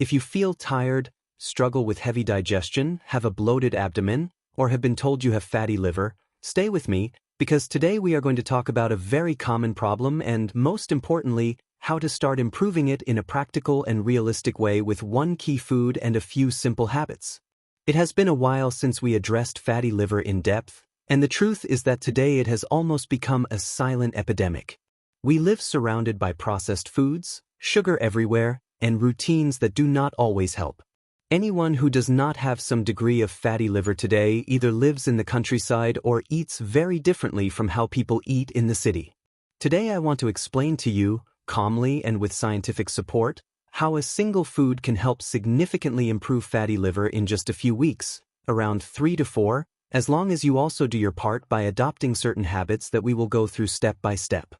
If you feel tired, struggle with heavy digestion, have a bloated abdomen, or have been told you have fatty liver, stay with me, because today we are going to talk about a very common problem and, most importantly, how to start improving it in a practical and realistic way with one key food and a few simple habits. It has been a while since we addressed fatty liver in depth, and the truth is that today it has almost become a silent epidemic. We live surrounded by processed foods, sugar everywhere, and routines that do not always help. Anyone who does not have some degree of fatty liver today either lives in the countryside or eats very differently from how people eat in the city. Today I want to explain to you, calmly and with scientific support, how a single food can help significantly improve fatty liver in just a few weeks, around 3 to 4, as long as you also do your part by adopting certain habits that we will go through step by step.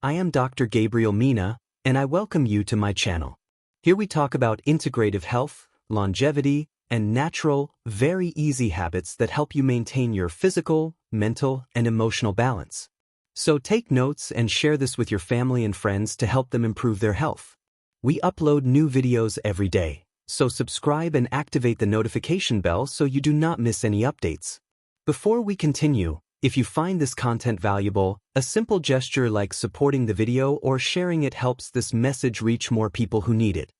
I am Dr. Gabriel Mena, and I welcome you to my channel. Here we talk about integrative health, longevity, and natural, very easy habits that help you maintain your physical, mental, and emotional balance. So take notes and share this with your family and friends to help them improve their health. We upload new videos every day, so subscribe and activate the notification bell so you do not miss any updates. Before we continue, if you find this content valuable, a simple gesture like supporting the video or sharing it helps this message reach more people who need it.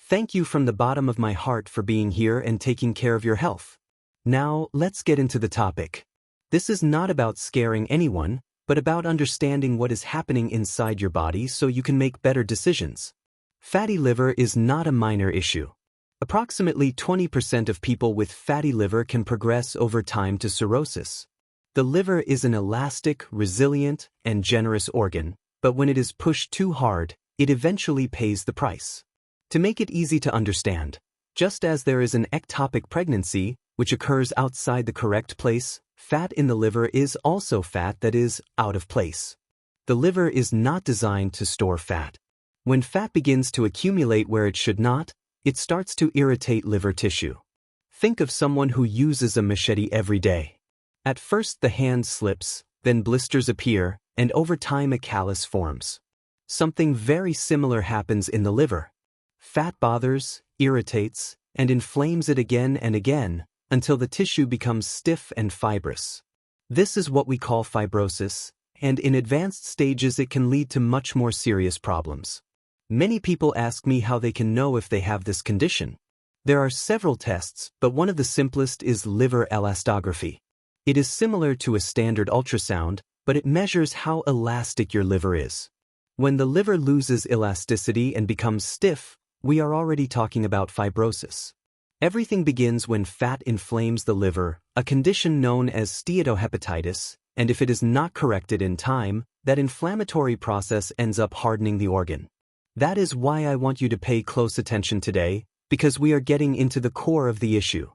Thank you from the bottom of my heart for being here and taking care of your health. Now, let's get into the topic. This is not about scaring anyone, but about understanding what is happening inside your body so you can make better decisions. Fatty liver is not a minor issue. Approximately 20% of people with fatty liver can progress over time to cirrhosis. The liver is an elastic, resilient, and generous organ, but when it is pushed too hard, it eventually pays the price. To make it easy to understand, just as there is an ectopic pregnancy, which occurs outside the correct place, fat in the liver is also fat that is out of place. The liver is not designed to store fat. When fat begins to accumulate where it should not, it starts to irritate liver tissue. Think of someone who uses a machete every day. At first the hand slips, then blisters appear, and over time a callus forms. Something very similar happens in the liver. Fat bothers, irritates, and inflames it again and again, until the tissue becomes stiff and fibrous. This is what we call fibrosis, and in advanced stages it can lead to much more serious problems. Many people ask me how they can know if they have this condition. There are several tests, but one of the simplest is liver elastography. It is similar to a standard ultrasound, but it measures how elastic your liver is. When the liver loses elasticity and becomes stiff, we are already talking about fibrosis. Everything begins when fat inflames the liver, a condition known as steatohepatitis, and if it is not corrected in time, that inflammatory process ends up hardening the organ. That is why I want you to pay close attention today, because we are getting into the core of the issue.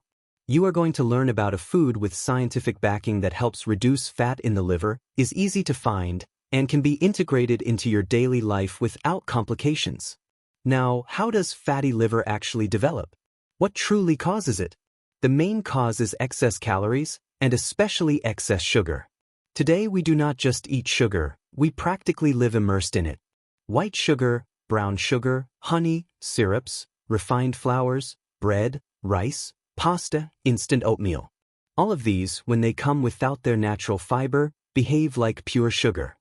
You are going to learn about a food with scientific backing that helps reduce fat in the liver, is easy to find, and can be integrated into your daily life without complications. Now, how does fatty liver actually develop? What truly causes it? The main cause is excess calories, and especially excess sugar. Today we do not just eat sugar, we practically live immersed in it. White sugar, brown sugar, honey, syrups, refined flours, bread, rice, pasta, instant oatmeal. All of these, when they come without their natural fiber, behave like pure sugar.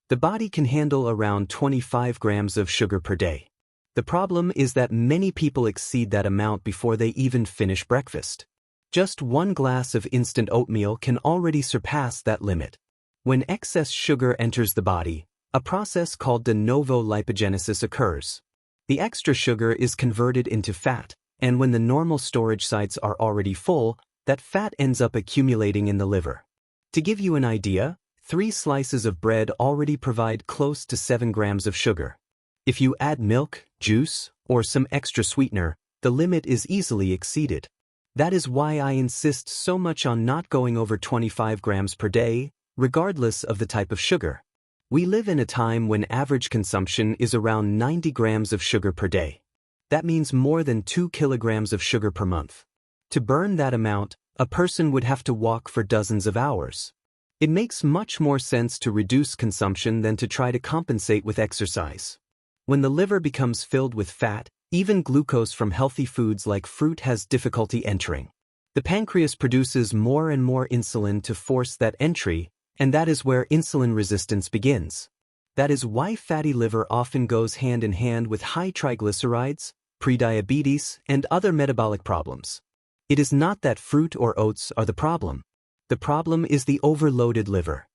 The body can handle around 25 grams of sugar per day. The problem is that many people exceed that amount before they even finish breakfast. Just one glass of instant oatmeal can already surpass that limit. When excess sugar enters the body, a process called de novo lipogenesis occurs. The extra sugar is converted into fat, and when the normal storage sites are already full, that fat ends up accumulating in the liver. To give you an idea, 3 slices of bread already provide close to 7 grams of sugar. If you add milk, juice, or some extra sweetener, the limit is easily exceeded. That is why I insist so much on not going over 25 grams per day, regardless of the type of sugar. We live in a time when average consumption is around 90 grams of sugar per day. That means more than 2 kilograms of sugar per month. To burn that amount, a person would have to walk for dozens of hours. It makes much more sense to reduce consumption than to try to compensate with exercise. When the liver becomes filled with fat, Even glucose from healthy foods like fruit has difficulty entering. The pancreas produces more and more insulin to force that entry, and that is where insulin resistance begins. That is why fatty liver often goes hand in hand with high triglycerides, prediabetes, and other metabolic problems. It is not that fruit or oats are the problem. The problem is the overloaded liver.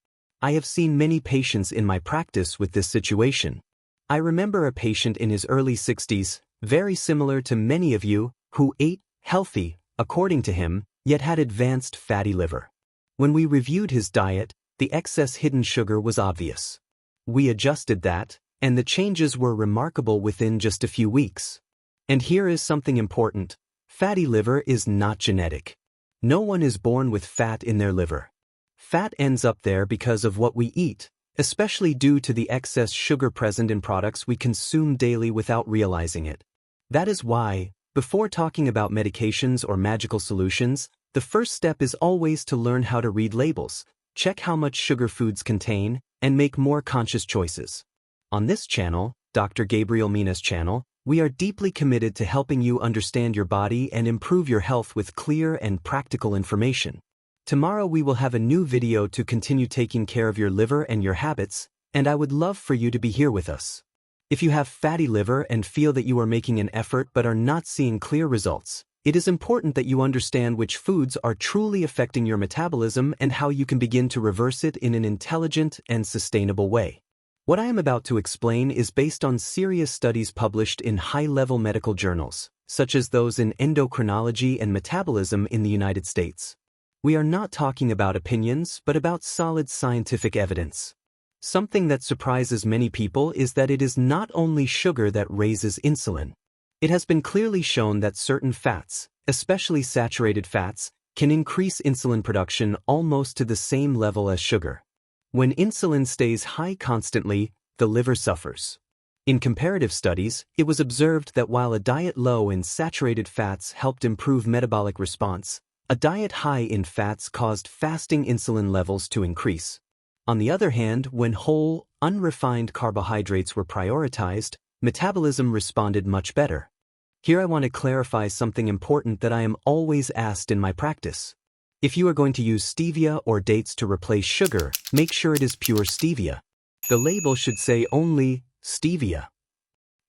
I have seen many patients in my practice with this situation. I remember a patient in his early 60s, very similar to many of you, who ate healthy, according to him, yet had advanced fatty liver. When we reviewed his diet, the excess hidden sugar was obvious. We adjusted that, and the changes were remarkable within just a few weeks. And here is something important. Fatty liver is not genetic. No one is born with fat in their liver. Fat ends up there because of what we eat, especially due to the excess sugar present in products we consume daily without realizing it. That is why, before talking about medications or magical solutions, the first step is always to learn how to read labels, check how much sugar foods contain, and make more conscious choices. On this channel, Dr. Gabriel Mena's channel, we are deeply committed to helping you understand your body and improve your health with clear and practical information. Tomorrow we will have a new video to continue taking care of your liver and your habits, and I would love for you to be here with us. If you have fatty liver and feel that you are making an effort but are not seeing clear results, it is important that you understand which foods are truly affecting your metabolism and how you can begin to reverse it in an intelligent and sustainable way. What I am about to explain is based on serious studies published in high-level medical journals, such as those in endocrinology and metabolism in the United States. We are not talking about opinions, but about solid scientific evidence. Something that surprises many people is that it is not only sugar that raises insulin. It has been clearly shown that certain fats, especially saturated fats, can increase insulin production almost to the same level as sugar. When insulin stays high constantly, the liver suffers. In comparative studies, it was observed that while a diet low in saturated fats helped improve metabolic response, a diet high in fats caused fasting insulin levels to increase. On the other hand, when whole, unrefined carbohydrates were prioritized, metabolism responded much better. Here I want to clarify something important that I am always asked in my practice. If you are going to use stevia or dates to replace sugar, make sure it is pure stevia. The label should say only stevia.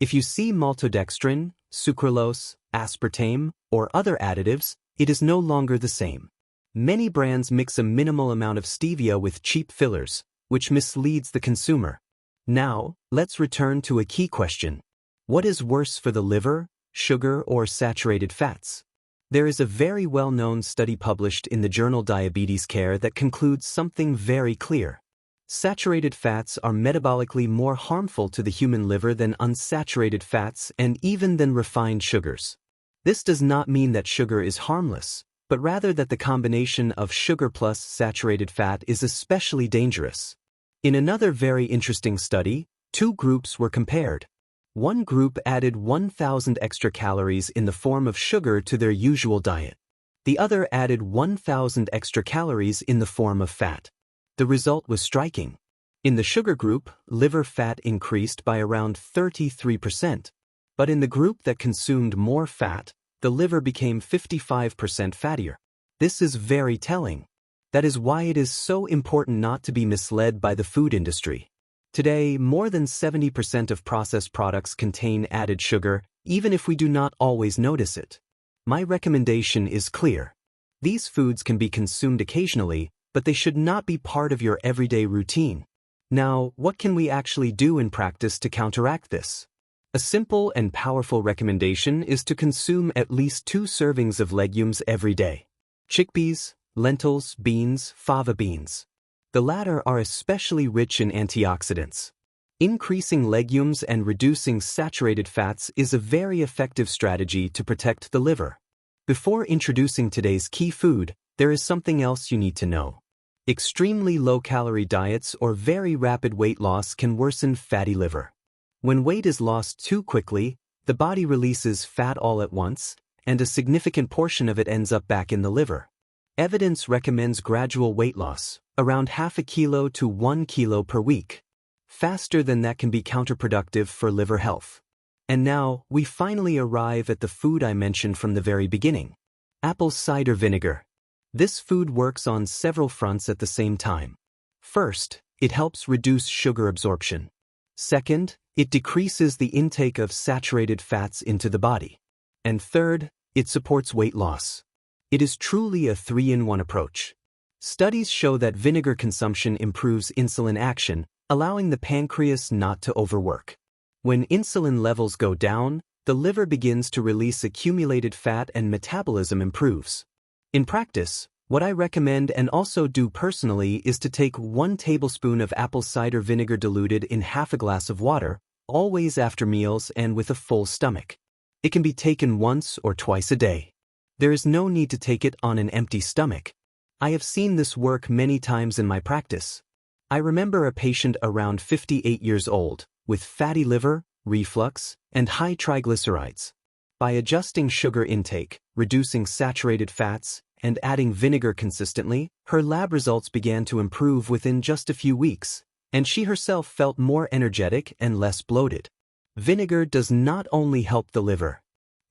If you see maltodextrin, sucralose, aspartame, or other additives, it is no longer the same. Many brands mix a minimal amount of stevia with cheap fillers, which misleads the consumer. Now, let's return to a key question. What is worse for the liver, sugar, or saturated fats? There is a very well-known study published in the journal Diabetes Care that concludes something very clear. Saturated fats are metabolically more harmful to the human liver than unsaturated fats and even than refined sugars. This does not mean that sugar is harmless, but rather that the combination of sugar plus saturated fat is especially dangerous. In another very interesting study, two groups were compared. One group added 1,000 extra calories in the form of sugar to their usual diet. The other added 1,000 extra calories in the form of fat. The result was striking. In the sugar group, liver fat increased by around 33%. But in the group that consumed more fat, the liver became 55% fattier. This is very telling. That is why it is so important not to be misled by the food industry. Today, more than 70% of processed products contain added sugar, even if we do not always notice it. My recommendation is clear. These foods can be consumed occasionally, but they should not be part of your everyday routine. Now, what can we actually do in practice to counteract this? A simple and powerful recommendation is to consume at least 2 servings of legumes every day. Chickpeas, lentils, beans, fava beans. The latter are especially rich in antioxidants. Increasing legumes and reducing saturated fats is a very effective strategy to protect the liver. Before introducing today's key food, there is something else you need to know. Extremely low-calorie diets or very rapid weight loss can worsen fatty liver. When weight is lost too quickly, the body releases fat all at once, and a significant portion of it ends up back in the liver. Evidence recommends gradual weight loss, around half a kilo to 1 kilo per week. Faster than that can be counterproductive for liver health. And now, we finally arrive at the food I mentioned from the very beginning. Apple cider vinegar. This food works on several fronts at the same time. First, it helps reduce sugar absorption. Second, it decreases the intake of saturated fats into the body. And third, it supports weight loss. It is truly a 3-in-1 approach. Studies show that vinegar consumption improves insulin action, allowing the pancreas not to overwork. When insulin levels go down, the liver begins to release accumulated fat and metabolism improves. In practice, what I recommend and also do personally is to take 1 tablespoon of apple cider vinegar diluted in half a glass of water, always after meals and with a full stomach. It can be taken once or twice a day. There is no need to take it on an empty stomach. I have seen this work many times in my practice. I remember a patient around 58 years old, with fatty liver, reflux, and high triglycerides. By adjusting sugar intake, reducing saturated fats, and adding vinegar consistently, her lab results began to improve within just a few weeks, and she herself felt more energetic and less bloated. Vinegar does not only help the liver.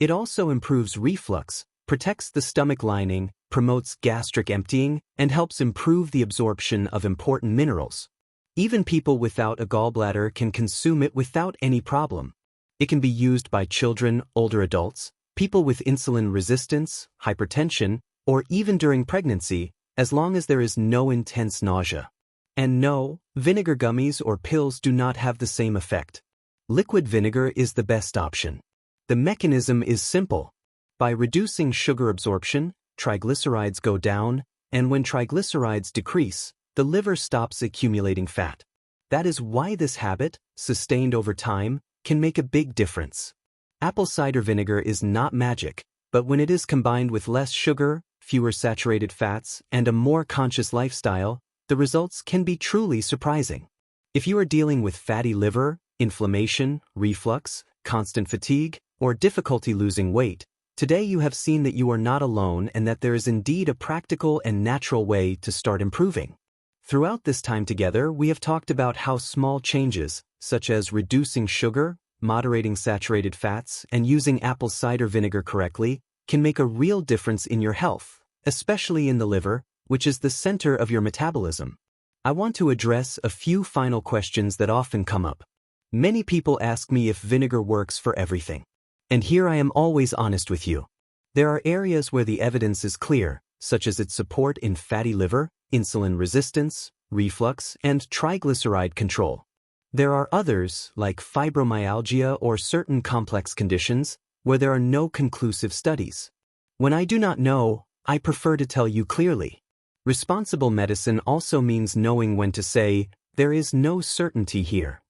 It also improves reflux, protects the stomach lining, promotes gastric emptying, and helps improve the absorption of important minerals. Even people without a gallbladder can consume it without any problem. It can be used by children, older adults, people with insulin resistance, hypertension, or even during pregnancy, as long as there is no intense nausea. And no, vinegar gummies or pills do not have the same effect. Liquid vinegar is the best option. The mechanism is simple. By reducing sugar absorption, triglycerides go down, and when triglycerides decrease, the liver stops accumulating fat. That is why this habit, sustained over time, can make a big difference. Apple cider vinegar is not magic, but when it is combined with less sugar, fewer saturated fats, and a more conscious lifestyle, the results can be truly surprising. If you are dealing with fatty liver, inflammation, reflux, constant fatigue, or difficulty losing weight, today you have seen that you are not alone and that there is indeed a practical and natural way to start improving. Throughout this time together, we have talked about how small changes, such as reducing sugar, moderating saturated fats, and using apple cider vinegar correctly, can make a real difference in your health, especially in the liver, which is the center of your metabolism. I want to address a few final questions that often come up. Many people ask me if vinegar works for everything. And here I am always honest with you. There are areas where the evidence is clear, such as its support in fatty liver, insulin resistance, reflux, and triglyceride control. There are others, like fibromyalgia or certain complex conditions, where there are no conclusive studies. When I do not know, I prefer to tell you clearly. Responsible medicine also means knowing when to say, there is no certainty here.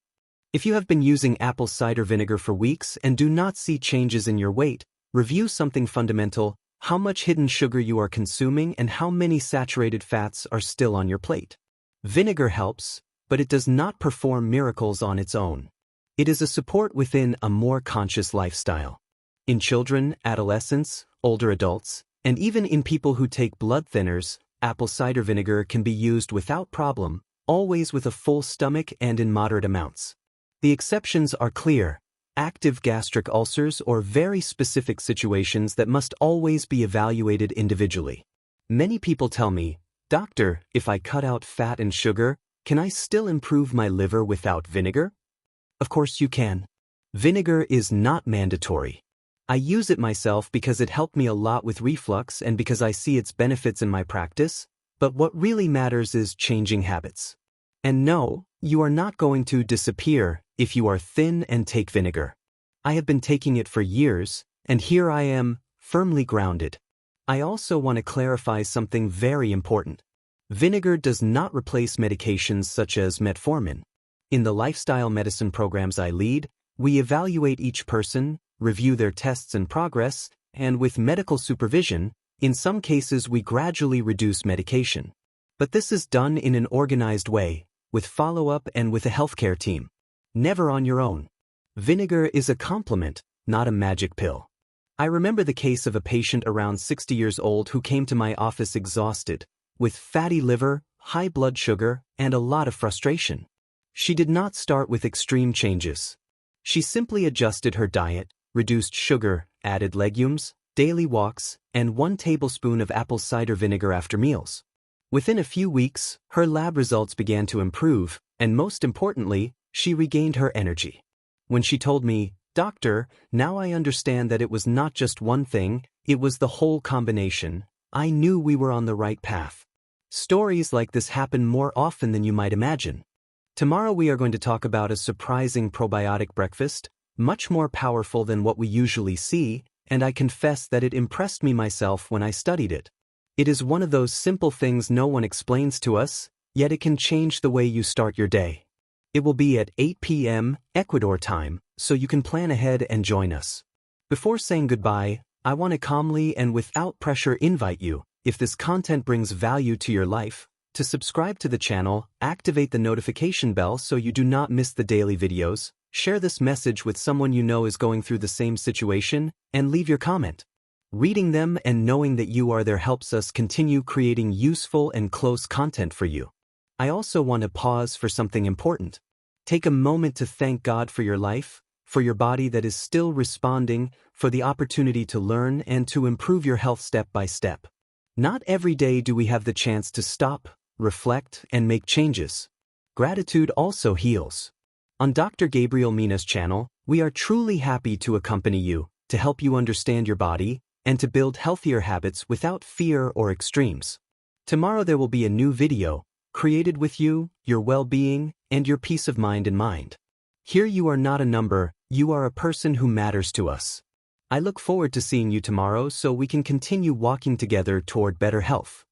If you have been using apple cider vinegar for weeks and do not see changes in your weight, review something fundamental: how much hidden sugar you are consuming and how many saturated fats are still on your plate. Vinegar helps, but it does not perform miracles on its own. It is a support within a more conscious lifestyle. In children, adolescents, older adults, and even in people who take blood thinners, apple cider vinegar can be used without problem, always with a full stomach and in moderate amounts. The exceptions are clear: active gastric ulcers or very specific situations that must always be evaluated individually. Many people tell me, "Doctor, if I cut out fat and sugar, can I still improve my liver without vinegar?" Of course you can. Vinegar is not mandatory. I use it myself because it helped me a lot with reflux and because I see its benefits in my practice, but what really matters is changing habits. And no, you are not going to disappear if you are thin and take vinegar. I have been taking it for years, and here I am, firmly grounded. I also want to clarify something very important. Vinegar does not replace medications such as metformin. In the lifestyle medicine programs I lead, we evaluate each person, review their tests and progress, and with medical supervision, in some cases we gradually reduce medication. But this is done in an organized way, with follow-up and with a healthcare team. Never on your own. Vinegar is a complement, not a magic pill. I remember the case of a patient around 60 years old who came to my office exhausted, with fatty liver, high blood sugar, and a lot of frustration. She did not start with extreme changes. She simply adjusted her diet, reduced sugar, added legumes, daily walks, and 1 tablespoon of apple cider vinegar after meals. Within a few weeks, her lab results began to improve, and most importantly, she regained her energy. When she told me, "Doctor, now I understand that it was not just one thing, it was the whole combination," I knew we were on the right path. Stories like this happen more often than you might imagine. Tomorrow we are going to talk about a surprising probiotic breakfast, much more powerful than what we usually see, and I confess that it impressed me myself when I studied it. It is one of those simple things no one explains to us, yet it can change the way you start your day. It will be at 8 p.m. Ecuador time, so you can plan ahead and join us. Before saying goodbye, I want to calmly and without pressure invite you, if this content brings value to your life, to subscribe to the channel, activate the notification bell so you do not miss the daily videos, share this message with someone you know is going through the same situation, and leave your comment. Reading them and knowing that you are there helps us continue creating useful and close content for you. I also want to pause for something important. Take a moment to thank God for your life, for your body that is still responding, for the opportunity to learn and to improve your health step by step. Not every day do we have the chance to stop, reflect, and make changes. Gratitude also heals. On Dr. Gabriel Mena's channel, we are truly happy to accompany you, to help you understand your body, and to build healthier habits without fear or extremes. Tomorrow there will be a new video, created with you, your well-being, and your peace of mind in mind. Here you are not a number, you are a person who matters to us. I look forward to seeing you tomorrow so we can continue walking together toward better health.